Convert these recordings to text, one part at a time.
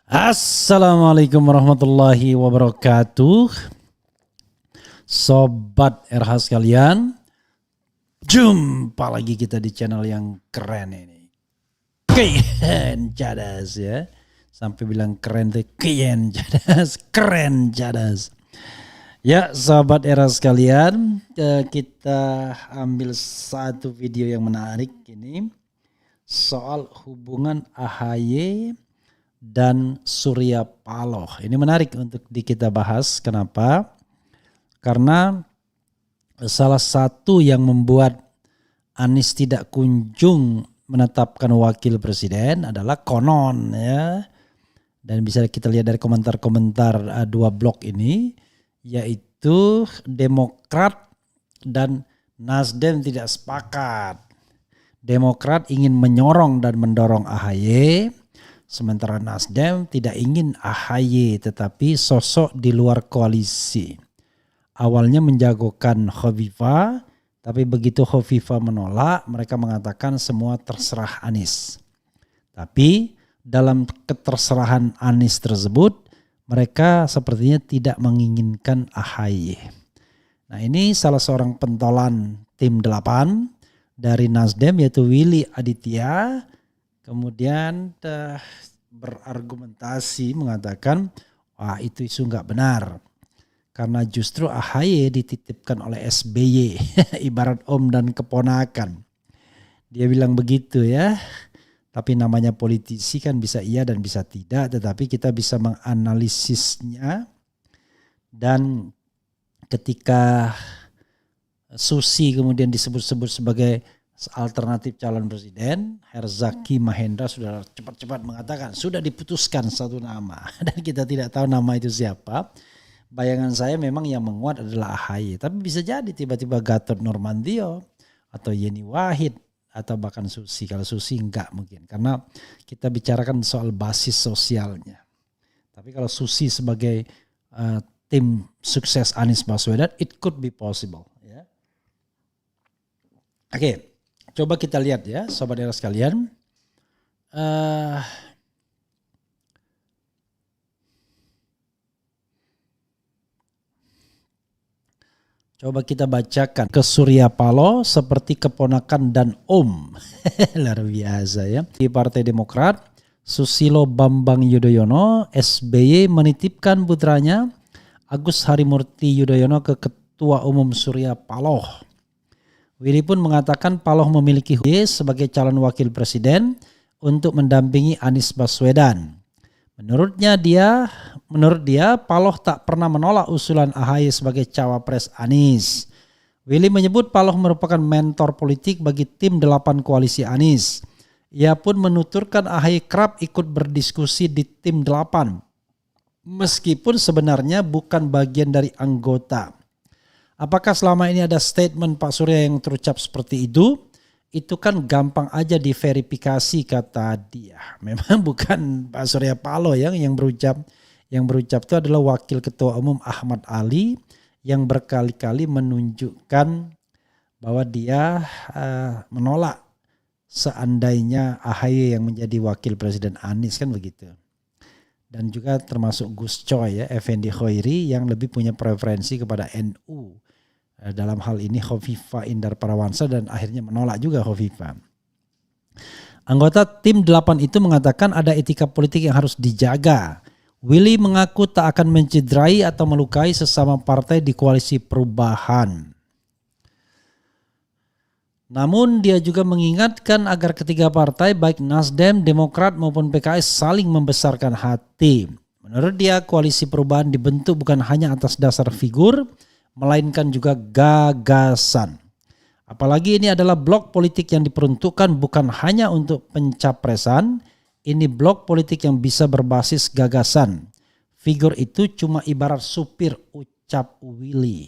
Assalamualaikum warahmatullahi wabarakatuh. Sobat RH sekalian, jumpa lagi kita di channel yang keren ini. Keren cadas ya. Sampai bilang keren tuh keren cadas, keren cadas. Ya sobat RH sekalian, kita ambil satu video yang menarik ini. Soal hubungan AHY dan Surya Paloh. Ini menarik untuk kita bahas. Kenapa? Karena salah satu yang membuat Anies tidak kunjung menetapkan wakil presiden adalah konon ya. Dan bisa kita lihat dari komentar-komentar dua blog ini, yaitu Demokrat dan Nasdem tidak sepakat. Demokrat ingin menyorong dan mendorong AHY, sementara Nasdem tidak ingin AHY tetapi sosok di luar koalisi. Awalnya menjagokan Hovifah, tapi begitu Hovifah menolak, mereka mengatakan semua terserah Anies. Tapi dalam keterserahan Anies tersebut, mereka sepertinya tidak menginginkan AHY. Nah ini salah seorang pentolan tim 8 dari Nasdem yaitu Willy Aditya. Kemudian berargumentasi mengatakan, wah itu isu nggak benar. Karena justru AHY dititipkan oleh SBY, ibarat om dan keponakan. Dia bilang begitu ya, tapi namanya politisi kan bisa iya dan bisa tidak, tetapi kita bisa menganalisisnya. Dan ketika Susi kemudian disebut-sebut sebagai alternatif calon presiden, Herzaki Mahendra sudah cepat-cepat mengatakan sudah diputuskan satu nama dan kita tidak tahu nama itu siapa. Bayangan saya memang yang menguat adalah AHY, tapi bisa jadi tiba-tiba Gatot Nurmantio atau Yeni Wahid atau bahkan Susi. Kalau Susi enggak mungkin karena kita bicarakan soal basis sosialnya. Tapi kalau Susi sebagai tim sukses Anies Baswedan, it could be possible. Ya. Oke. Coba kita lihat ya sobat era sekalian. Coba kita bacakan ke Surya Paloh seperti keponakan dan om. Luar biasa ya. Di Partai Demokrat, Susilo Bambang Yudhoyono, SBY menitipkan putranya Agus Harimurti Yudhoyono ke Ketua Umum Surya Paloh. Willy pun mengatakan Paloh memiliki hak sebagai calon wakil presiden untuk mendampingi Anies Baswedan. Menurut dia Paloh tak pernah menolak usulan AHY sebagai cawapres Anies. Willy menyebut Paloh merupakan mentor politik bagi tim 8 koalisi Anies. Ia pun menuturkan AHY kerap ikut berdiskusi di tim 8. Meskipun sebenarnya bukan bagian dari anggota. Apakah selama ini ada statement Pak Surya yang terucap seperti itu? Itu kan gampang aja diverifikasi kata dia. Memang bukan Pak Surya Paloh yang berucap. Yang berucap itu adalah Wakil Ketua Umum Ahmad Ali yang berkali-kali menunjukkan bahwa dia menolak seandainya AHY yang menjadi Wakil Presiden Anies kan begitu. Dan juga termasuk Gus Coy ya, Effendi Khoiri yang lebih punya preferensi kepada NU. Dalam hal ini Hovifah Indar Parawansa dan akhirnya menolak juga Hovifah. Anggota tim 8 itu mengatakan ada etika politik yang harus dijaga. Willy mengaku tak akan mencederai atau melukai sesama partai di koalisi perubahan. Namun dia juga mengingatkan agar ketiga partai baik Nasdem, Demokrat maupun PKS saling membesarkan hati. Menurut dia koalisi perubahan dibentuk bukan hanya atas dasar figur, melainkan juga gagasan. Apalagi ini adalah blok politik yang diperuntukkan bukan hanya untuk pencapresan, ini blok politik yang bisa berbasis gagasan. Figur itu cuma ibarat supir, ucap Willy.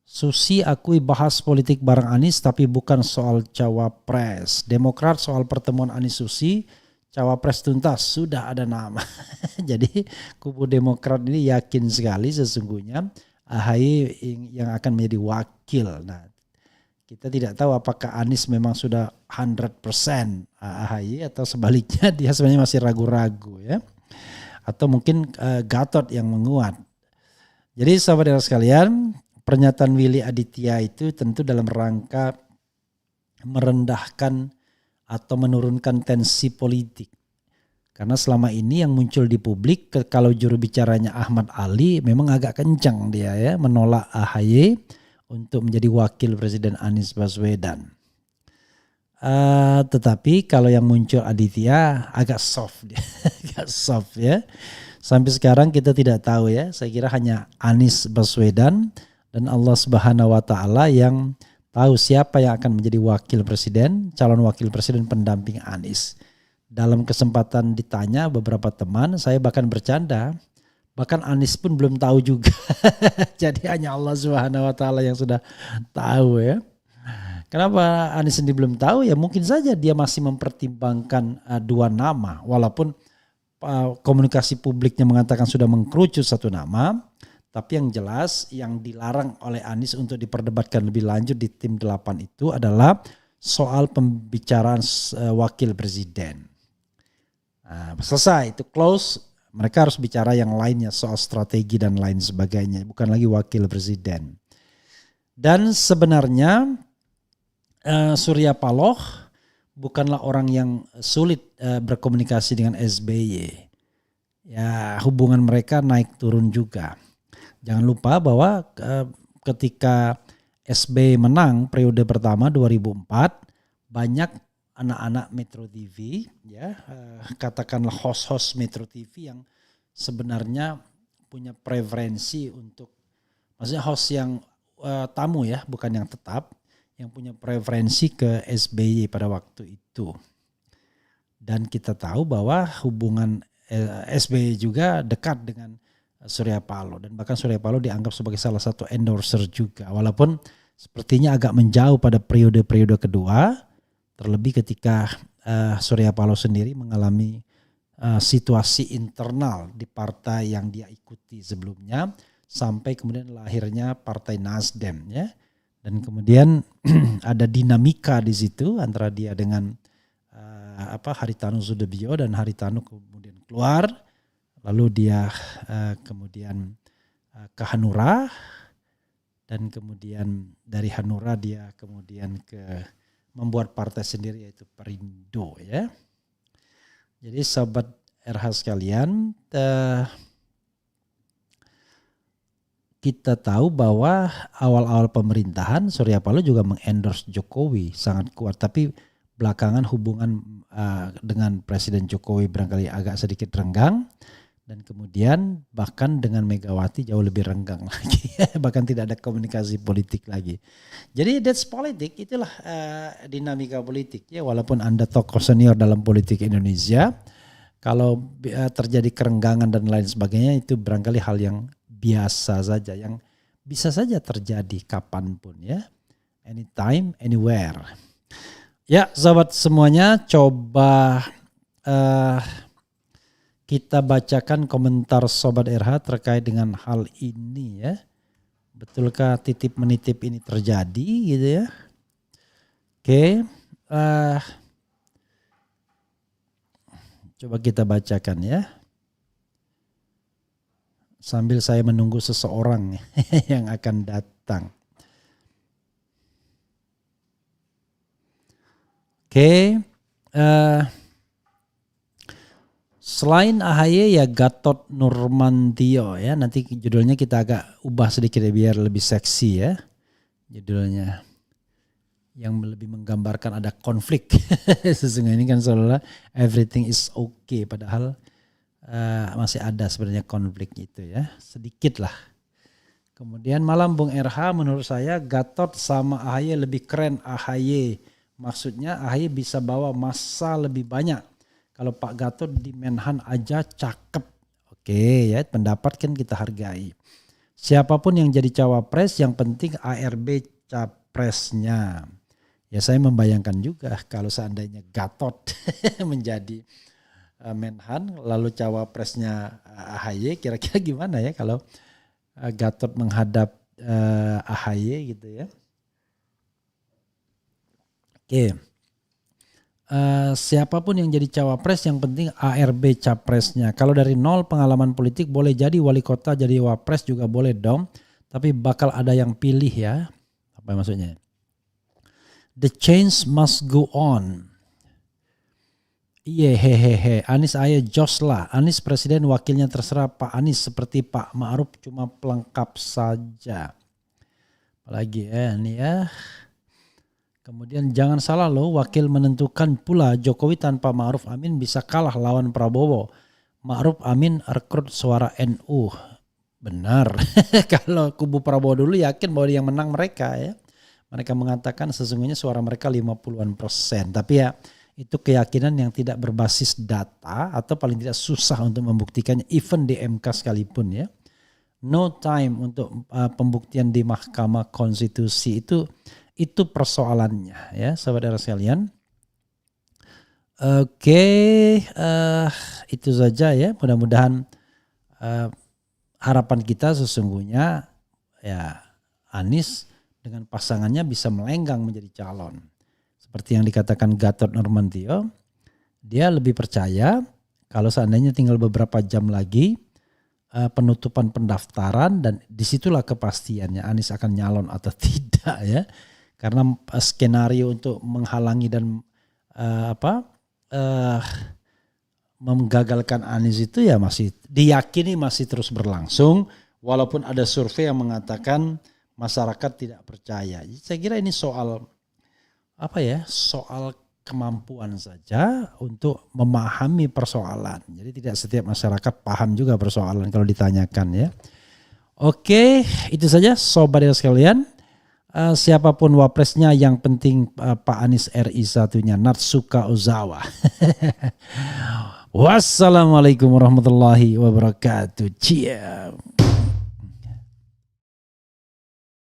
Susi akui bahas politik bareng Anies tapi bukan soal cawapres. Demokrat soal pertemuan Anies Susi, cawapres tuntas, sudah ada nama. Jadi kubu Demokrat ini yakin sekali sesungguhnya AHY yang akan menjadi wakil. Nah, Kita tidak tahu apakah Anies memang sudah 100% AHY atau sebaliknya dia sebenarnya masih ragu-ragu ya. Atau mungkin Gatot yang menguat. Jadi sahabat sekalian, pernyataan Willy Aditya itu tentu dalam rangka merendahkan atau menurunkan tensi politik. Karena selama ini yang muncul di publik kalau juru bicaranya Ahmad Ali memang agak kencang dia ya menolak AHY untuk menjadi wakil Presiden Anies Baswedan. Tetapi kalau yang muncul Aditya agak soft dia, agak soft ya. Sampai sekarang kita tidak tahu ya. Saya kira hanya Anies Baswedan dan Allah Subhanahu wa taala yang tahu siapa yang akan menjadi wakil presiden, calon wakil presiden pendamping Anies. Dalam kesempatan ditanya beberapa teman, saya bahkan bercanda, bahkan Anies pun belum tahu juga. Jadi hanya Allah Subhanahu wa taala yang sudah tahu ya. Kenapa Anies sendiri belum tahu? Ya mungkin saja dia masih mempertimbangkan dua nama, walaupun komunikasi publiknya mengatakan sudah mengkerucut satu nama, tapi yang jelas yang dilarang oleh Anies untuk diperdebatkan lebih lanjut di tim 8 itu adalah soal pembicaraan wakil presiden. Nah, selesai itu close, mereka harus bicara yang lainnya soal strategi dan lain sebagainya, bukan lagi wakil presiden. Dan sebenarnya Surya Paloh bukanlah orang yang sulit berkomunikasi dengan SBY. Ya, hubungan mereka naik turun juga. Jangan lupa bahwa ketika SBY menang periode pertama 2004, banyak anak-anak Metro TV ya, katakanlah host-host Metro TV yang sebenarnya punya preferensi untuk, maksudnya host yang tamu ya, bukan yang tetap, yang punya preferensi ke SBY pada waktu itu. Dan kita tahu bahwa hubungan SBY juga dekat dengan Surya Paloh, dan bahkan Surya Paloh dianggap sebagai salah satu endorser juga, walaupun sepertinya agak menjauh pada periode-periode kedua, terlebih ketika Surya Paloh sendiri mengalami situasi internal di partai yang dia ikuti sebelumnya, sampai kemudian lahirnya Partai Nasdem ya. Dan kemudian ada dinamika di situ antara dia dengan Haritanu Sudibyo, dan Haritanu kemudian keluar, lalu dia kemudian ke Hanura, dan kemudian dari Hanura dia kemudian membuat partai sendiri yaitu Perindo ya. Jadi sahabat RH sekalian, kita tahu bahwa awal-awal pemerintahan Surya Paloh juga mengendorse Jokowi sangat kuat, tapi belakangan hubungan dengan Presiden Jokowi barangkali agak sedikit renggang, dan kemudian bahkan dengan Megawati jauh lebih renggang lagi, bahkan tidak ada komunikasi politik lagi. Jadi that's politik, itulah dinamika politik ya. Walaupun Anda tokoh senior dalam politik Indonesia, kalau terjadi kerenggangan dan lain sebagainya itu barangkali hal yang biasa saja, yang bisa saja terjadi kapanpun ya, anytime, anywhere. Ya sahabat semuanya, coba kita bacakan komentar Sobat RH terkait dengan hal ini ya. Betulkah titip menitip ini terjadi gitu ya? Oke, coba kita bacakan ya. Sambil saya menunggu seseorang yang akan datang. Oke, selain AHY ya Gatot Nurmantio ya, nanti judulnya kita agak ubah sedikit ya biar lebih seksi ya judulnya, yang lebih menggambarkan ada konflik. Sesungguhnya ini kan seolah everything is okay, padahal masih ada sebenarnya konflik itu ya, sedikit lah. Kemudian malam Bung RH, menurut saya Gatot sama AHY lebih keren. AHY maksudnya AHY bisa bawa massa lebih banyak. Kalau Pak Gatot di Menhan aja cakep. Oke ya, pendapat kan kita hargai. Siapapun yang jadi cawapres, yang penting ARB capresnya. Ya saya membayangkan juga kalau seandainya Gatot menjadi Menhan lalu cawapresnya AHY, kira-kira gimana ya kalau Gatot menghadap AHY gitu ya. Oke. Siapapun yang jadi cawapres yang penting ARB capresnya. Kalau dari nol pengalaman politik boleh jadi wali kota, jadi wapres juga boleh dong. Tapi bakal ada yang pilih ya. Apa maksudnya? The change must go on. Iya hehehe. Anies ayo jos lah. Anies presiden wakilnya terserah Pak Anies seperti Pak Ma'ruf cuma pelengkap saja. Apalagi ya ini ya. Kemudian jangan salah loh, wakil menentukan pula Jokowi tanpa Ma'ruf Amin bisa kalah lawan Prabowo. Ma'ruf Amin rekrut suara NU. Benar. Kalau kubu Prabowo dulu yakin bahwa yang menang mereka ya. Mereka mengatakan sesungguhnya suara mereka 50-an%. Tapi ya itu keyakinan yang tidak berbasis data atau paling tidak susah untuk membuktikannya even di MK sekalipun ya. No time untuk pembuktian di Mahkamah Konstitusi itu persoalannya ya saudara sekalian. Oke, itu saja ya. Mudah-mudahan harapan kita sesungguhnya ya Anies dengan pasangannya bisa melenggang menjadi calon. Seperti yang dikatakan Gatot Nurmantio, dia lebih percaya kalau seandainya tinggal beberapa jam lagi penutupan pendaftaran dan disitulah kepastiannya Anies akan nyalon atau tidak ya. Karena skenario untuk menghalangi dan menggagalkan Anies itu ya masih diyakini masih terus berlangsung walaupun ada survei yang mengatakan masyarakat tidak percaya. Jadi saya kira ini soal soal kemampuan saja untuk memahami persoalan. Jadi tidak setiap masyarakat paham juga persoalan kalau ditanyakan ya. Oke, itu saja sobat sekalian. Siapapun wapresnya yang penting Pak Anies RI satunya Natsuka Ozawa. Wassalamualaikum warahmatullahi wabarakatuh. Ciao.